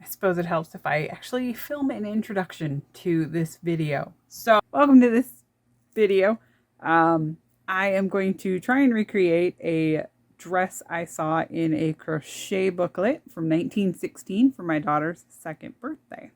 suppose it helps if I actually film an introduction to this video. So welcome to this video. I am going to try and recreate a dress I saw in a crochet booklet from 1916 for my daughter's 2nd birthday.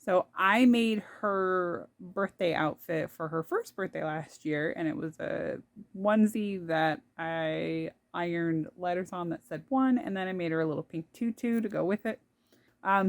So I made her birthday outfit for her 1st birthday last year, and it was a onesie that I ironed letters on that said 1, and then I made her a little pink tutu to go with it.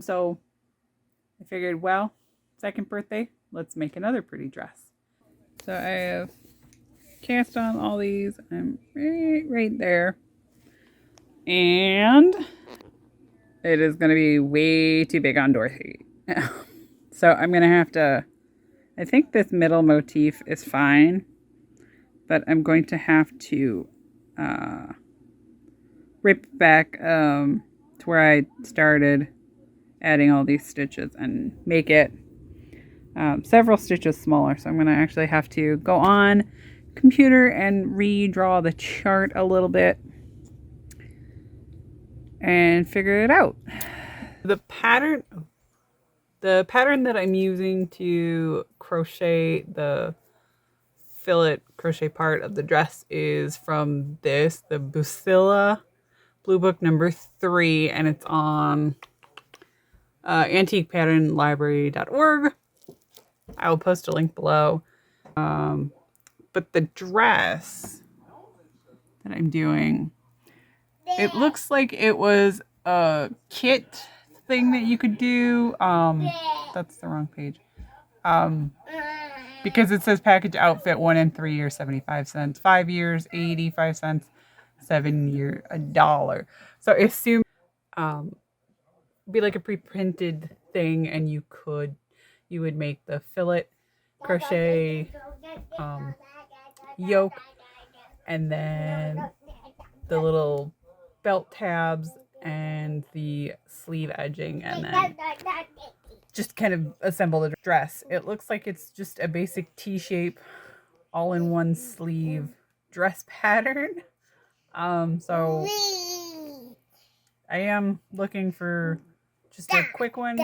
So I figured, well, 2nd birthday, let's make another pretty dress. So I have cast on all these. I'm right there. And it is going to be way too big on Dorothy. So I'm going to have to, I think this middle motif is fine, but I'm going to have to rip back to where I started adding all these stitches and make it several stitches smaller. So I'm going to actually have to go on computer and redraw the chart a little bit and figure it out. The pattern that I'm using to crochet the fillet crochet part of the dress is from the Busilla Blue Book number 3, and it's on antiquepatternlibrary.org. I will post a link below. But the dress that I'm doing, it looks like it was a kit thing that you could do. That's the wrong page. Because it says package outfit 1 and 3 years 75 cents, 5 years 85 cents, 7 year $1. So assume be like a pre-printed thing, and you would make the fillet crochet yoke, and then the little belt tabs and the sleeve edging, and then just kind of assemble the dress. It looks like it's just a basic T-shape all-in-one sleeve dress pattern. So I am looking for just a quick one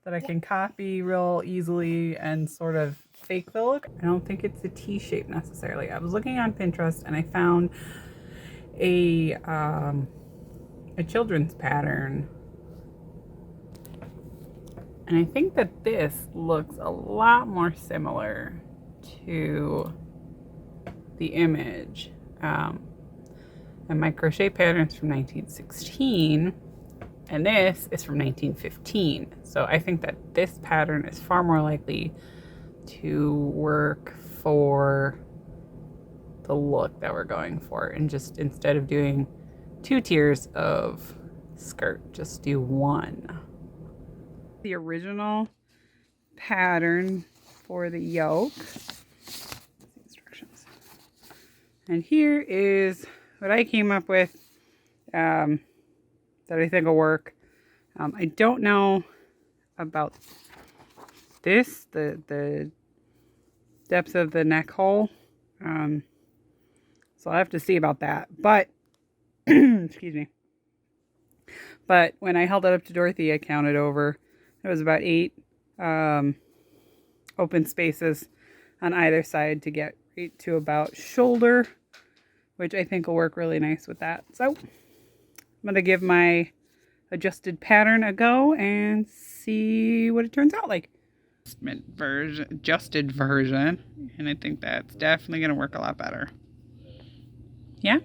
that I can copy real easily and sort of fake the look. I don't think it's a T-shape necessarily. I was looking on Pinterest and I found a children's pattern, and I think that this looks a lot more similar to the image. And my crochet pattern's from 1916, and this is from 1915. So I think that this pattern is far more likely to work for the look that we're going for, and just instead of doing 2 tiers of skirt, just do 1. The original pattern for the yoke, instructions, and here is what I came up with that I think will work. I don't know about this, the depth of the neck hole, so I'll have to see about that, but excuse me. But when I held it up to Dorothy, I counted over. There was about 8 open spaces on either side to get right to about shoulder, which I think will work really nice with that. So I'm going to give my adjusted pattern a go and see what it turns out like. Adjusted version, and I think that's definitely going to work a lot better. Yeah?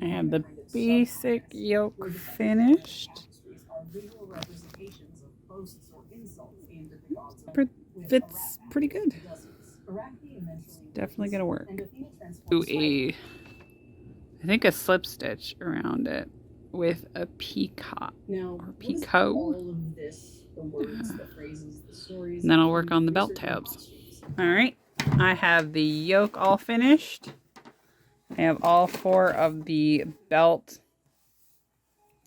I have the basic yoke finished. Fits pretty good. It's definitely gonna work. Do I think a slip stitch around it with a peacock or peacoat. And then I'll work on the belt tabs. All right, I have the yoke all finished. I have all 4 of the belt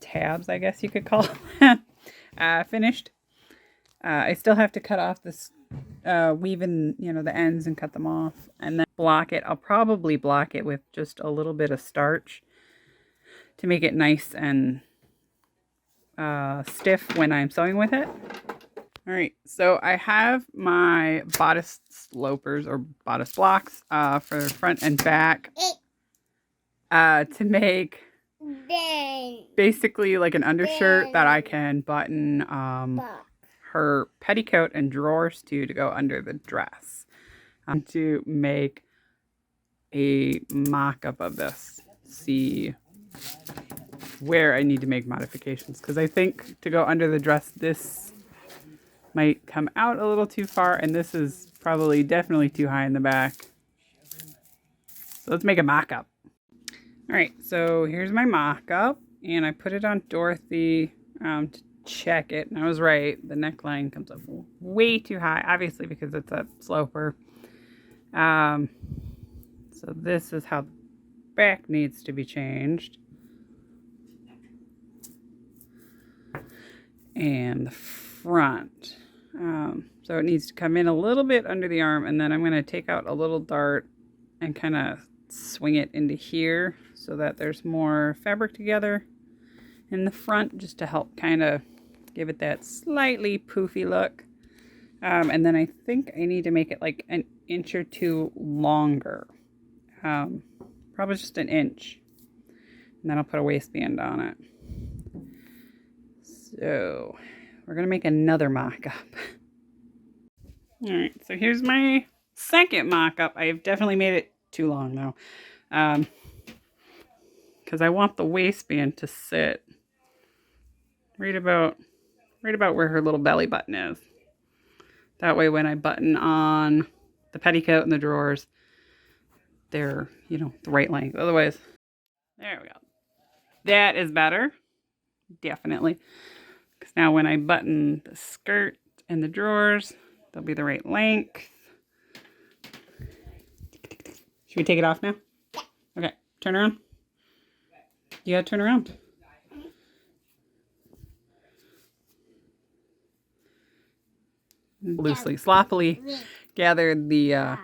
tabs, I guess you could call them, finished. I still have to cut off this weave in, the ends and cut them off. And then block it. I'll probably block it with just a little bit of starch to make it nice and stiff when I'm sewing with it. All right, so I have my bodice slopers or bodice blocks for front and back to make basically like an undershirt that I can button her petticoat and drawers to go under the dress. To make a mock-up of this, see where I need to make modifications, because I think to go under the dress this might come out a little too far, and this is probably definitely too high in the back. So let's make a mock-up. All right, so here's my mock-up, and I put it on Dorothy to check it, and I was right. The neckline comes up way too high, obviously because it's a sloper. So this is how the back needs to be changed. And the front. So it needs to come in a little bit under the arm, and then I'm going to take out a little dart and kind of swing it into here so that there's more fabric together in the front, just to help kind of give it that slightly poofy look. And then I think I need to make it like an inch or two longer. Probably just an inch. And then I'll put a waistband on it. So we're going to make another mock-up. All right, so here's my second mock-up. I've definitely made it too long though. Because I want the waistband to sit right about where her little belly button is. That way when I button on the petticoat and the drawers, they're, you know, the right length. Otherwise, there we go. That is better. Definitely. Because now when I button the skirt and the drawers, they'll be the right length. Should we take it off now? Okay, turn around. You gotta turn around. Loosely, sloppily gathered the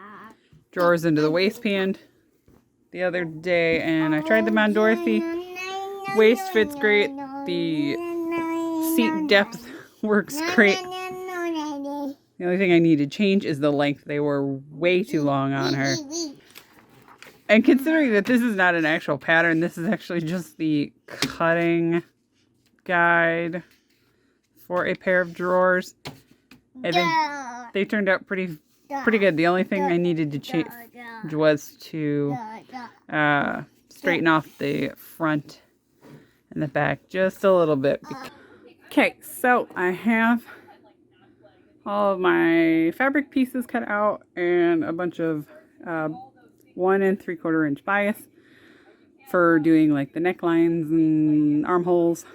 drawers into the waistband the other day, and I tried them on Dorothy. Waist fits great. The seat depth works great. The only thing I need to change is the length. They were way too long on her. And considering that this is not an actual pattern, this is actually just the cutting guide for a pair of drawers. I think they turned out pretty good. The only thing I needed to change was to straighten off the front and the back just a little bit. Okay, so I have all of my fabric pieces cut out and a bunch of 1 3/4 inch bias for doing like the necklines and armholes.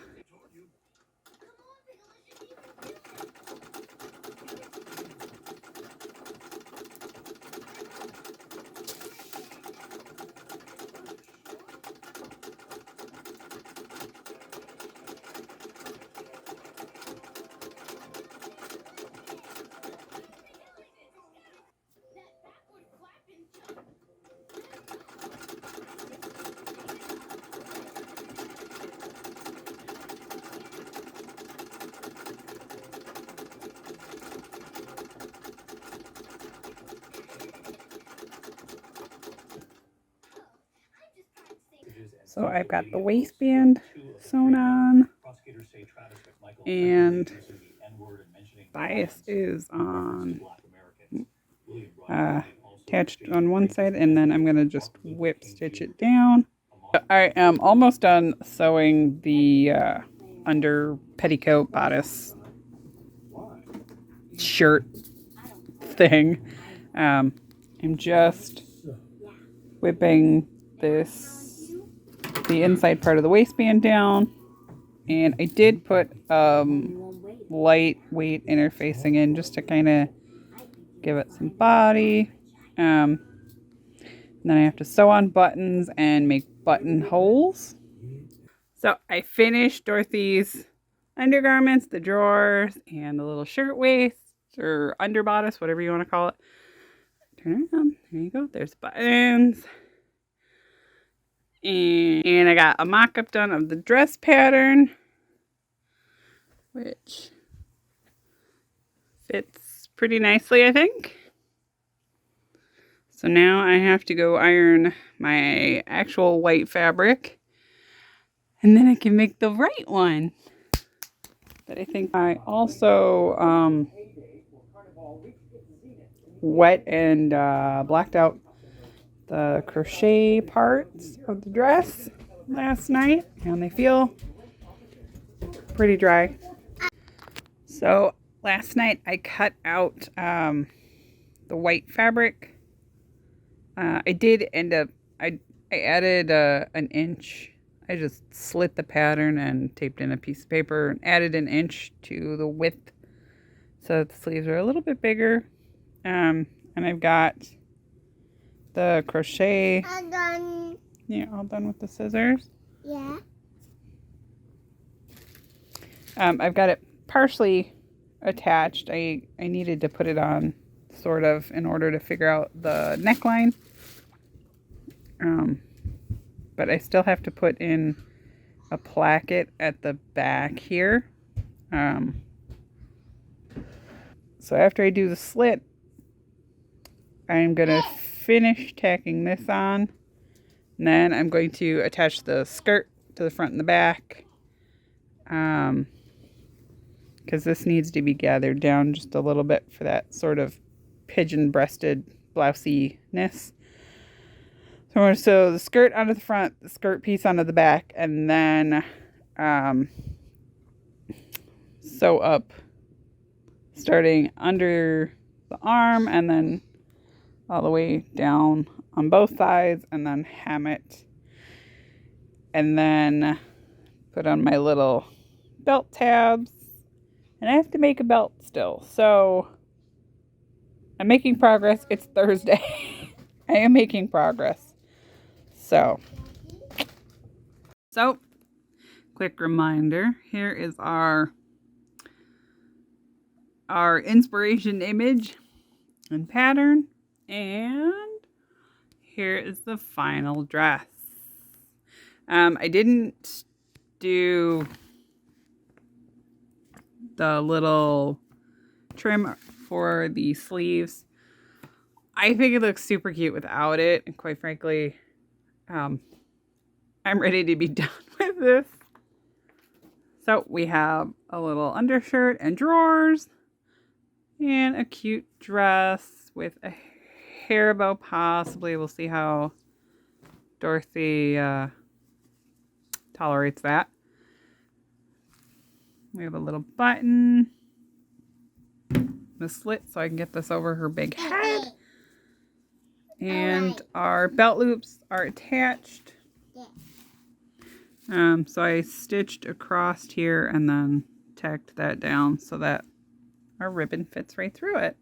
So I've got the waistband sewn on, and bias is on attached on one side, and then I'm going to just whip stitch it down. I am almost done sewing the under petticoat bodice shirt thing. I'm just whipping the inside part of the waistband down, and I did put lightweight interfacing in just to kind of give it some body. And then I have to sew on buttons and make buttonholes. So I finished Dorothy's undergarments, the drawers, and the little shirt waist or underbodice, whatever you want to call it. turn around. There you go. There's buttons. And I got a mock-up done of the dress pattern, which fits pretty nicely, I think. So now I have to go iron my actual white fabric, and then I can make the right one. But I think I also wet and blacked out the crochet parts of the dress last night, and they feel pretty dry. So last night I cut out the white fabric. I did end up, I added an inch. I just slit the pattern and taped in a piece of paper and added an inch to the width so that the sleeves are a little bit bigger. And I've got the crochet. All done. Yeah, all done with the scissors. Yeah. I've got it partially attached. I needed to put it on sort of in order to figure out the neckline. But I still have to put in a placket at the back here. So after I do the slit, I'm going to finish tacking this on. And then I'm going to attach the skirt to the front and the back. Because this needs to be gathered down just a little bit for that sort of pigeon-breasted blousiness. So I'm going to sew the skirt onto the front, the skirt piece onto the back, and then sew up starting under the arm and then all the way down on both sides, and then hem it. And then put on my little belt tabs. And I have to make a belt still. So I'm making progress. It's Thursday. I am making progress. So quick reminder. Here is our inspiration image and pattern. And here is the final dress. I didn't do the little trim for the sleeves. I think it looks super cute without it, and quite frankly, I'm ready to be done with this. So we have a little undershirt and drawers, and a cute dress with a hair bow possibly. We'll see how Dorothy tolerates that. We have a little button, a slit so I can get this over her big head. And our belt loops are attached. So I stitched across here and then tacked that down so that our ribbon fits right through it.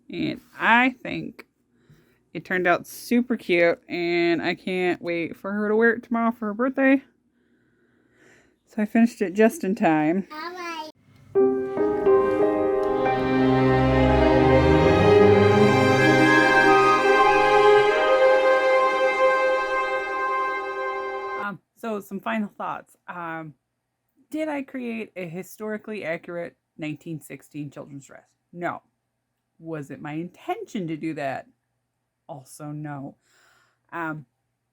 And I think it turned out super cute, and I can't wait for her to wear it tomorrow for her birthday. So I finished it just in time. So some final thoughts. Did I create a historically accurate 1916 children's dress? No. Was it my intention to do that? Also no.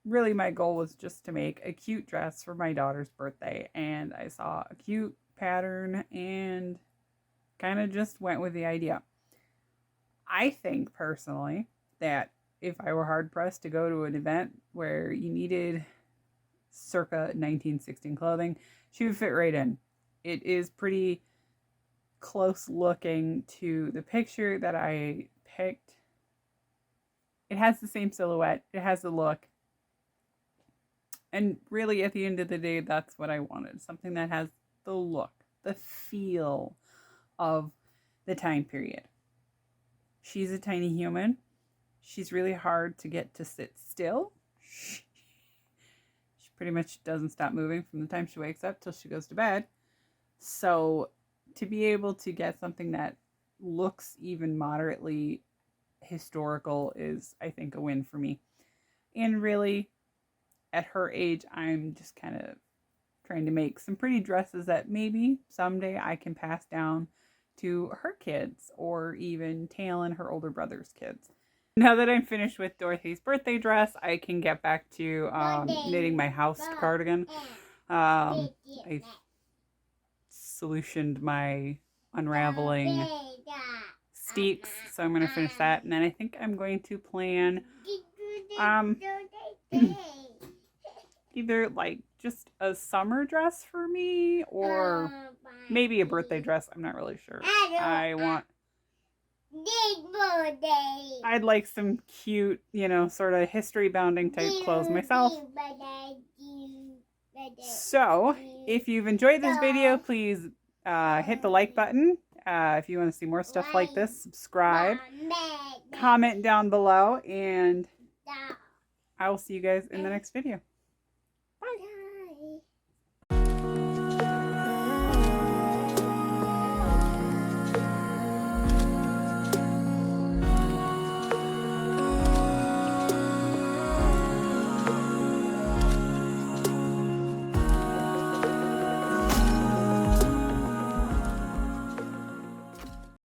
Really my goal was just to make a cute dress for my daughter's birthday, and I saw a cute pattern and kind of just went with the idea. I think personally that if I were hard pressed to go to an event where you needed circa 1916 clothing, she would fit right in. It is pretty close looking to the picture that I picked. It has the same silhouette. It has the look. And really, at the end of the day, that's what I wanted. Something that has the look, the feel of the time period. She's a tiny human. She's really hard to get to sit still. She pretty much doesn't stop moving from the time she wakes up till she goes to bed. So to be able to get something that looks even moderately historical is, I think, a win for me. And really, at her age, I'm just kind of trying to make some pretty dresses that maybe someday I can pass down to her kids or even Talon, her older brother's kids. Now that I'm finished with Dorothy's birthday dress, I can get back to knitting my house cardigan. I solutioned my unraveling steeks, so I'm going to finish that, and then I think I'm going to plan either like just a summer dress for me or maybe a birthday dress. I'm not really sure. I'd like some cute, you know, sort of history bounding type clothes myself. So if you've enjoyed this video, please hit the like button. If you want to see more stuff like this, subscribe, comment down below, and I will see you guys in the next video.